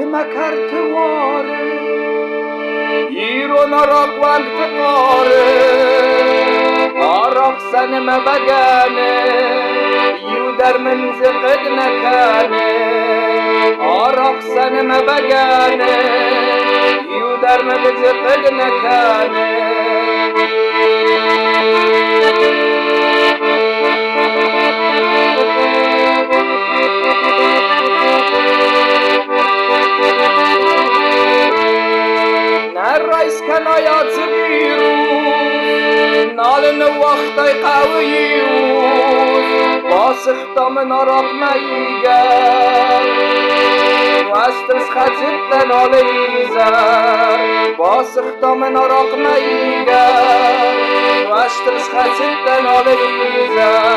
مكرت واره يرون أراك وقت قاره أراك سنم بگانه يودر من زقد نكانه أراك سنم بگانه يودر من زقد نكانه الرئيس كان يعتبيروس نالن وقت قويوس واسخت من أراك ميقر واسترس خاتت ناليزر واسخت من أراك ميقر واسترس خاتت ناليزر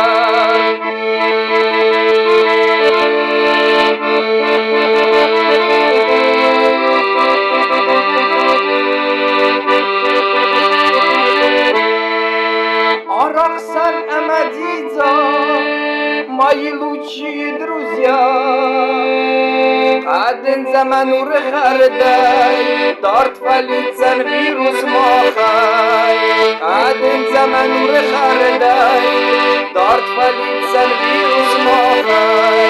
Арахсан Амадидза, мои лучшие друзья. Один zaman урхардай, торт валицан вирус махай. Один zaman урхардай, торт валицан вирус махай.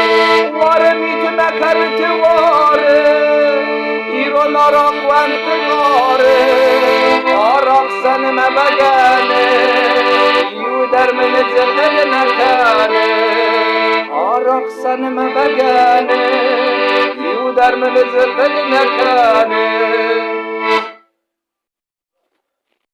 Варе митме карте варе, ирон арак вант варе. Арахсан мабагане. در من زقل نکانه آرخ سنم بگانه یو در من زقل نکانه